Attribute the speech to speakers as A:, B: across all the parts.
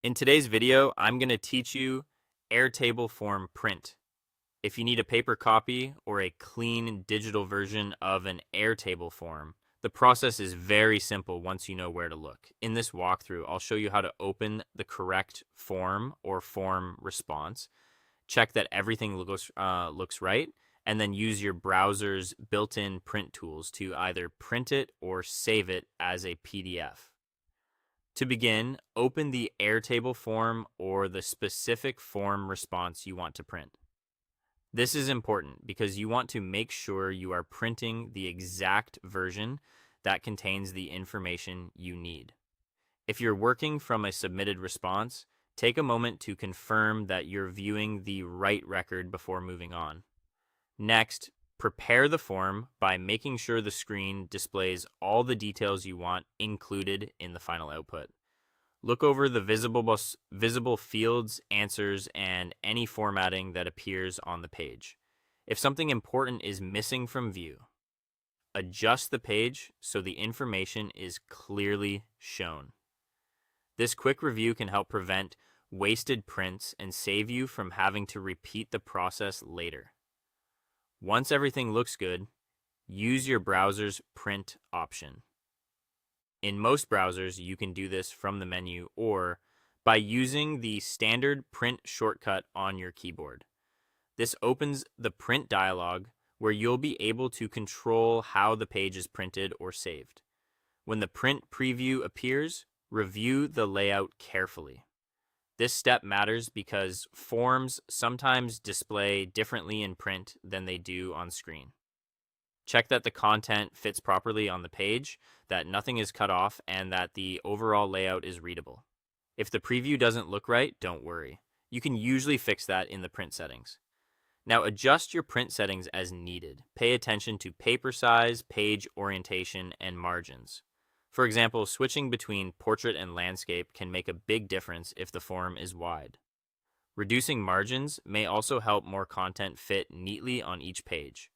A: In today's video, I'm going to teach you Airtable Form print. If you need a paper copy or a clean digital version of an Airtable form, the process is very simple once you know where to look. In this walkthrough, I'll show you how to open the correct form or form response, check that everything looks right, and then use your browser's built-in print tools to either print it or save it as a PDF. To begin, open the Airtable form or the specific form response you want to print. This is important because you want to make sure you are printing the exact version that contains the information you need. If you're working from a submitted response, take a moment to confirm that you're viewing the right record before moving on. Next, prepare the form by making sure the screen displays all the details you want included in the final output. Look over the visible fields, answers, and any formatting that appears on the page. If something important is missing from view, adjust the page so the information is clearly shown. This quick review can help prevent wasted prints and save you from having to repeat the process later. Once everything looks good, use your browser's print option. In most browsers, you can do this from the menu or by using the standard print shortcut on your keyboard. This opens the print dialog where you'll be able to control how the page is printed or saved. When the print preview appears, review the layout carefully. This step matters because forms sometimes display differently in print than they do on screen. Check that the content fits properly on the page, that nothing is cut off, and that the overall layout is readable. If the preview doesn't look right, don't worry. You can usually fix that in the print settings. Now adjust your print settings as needed. Pay attention to paper size, page orientation, and margins. For example, switching between portrait and landscape can make a big difference if the form is wide. Reducing margins may also help more content fit neatly on each page.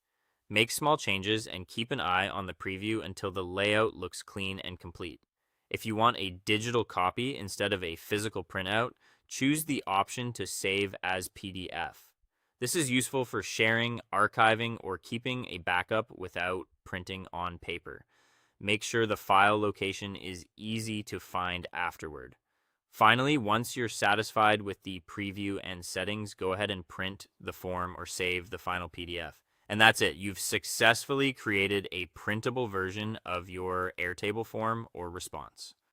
A: Make small changes and keep an eye on the preview until the layout looks clean and complete. If you want a digital copy instead of a physical printout, choose the option to save as PDF. This is useful for sharing, archiving, or keeping a backup without printing on paper. Make sure the file location is easy to find afterward. Finally, once you're satisfied with the preview and settings, go ahead and print the form or save the final PDF. And that's it. You've successfully created a printable version of your Airtable form or response.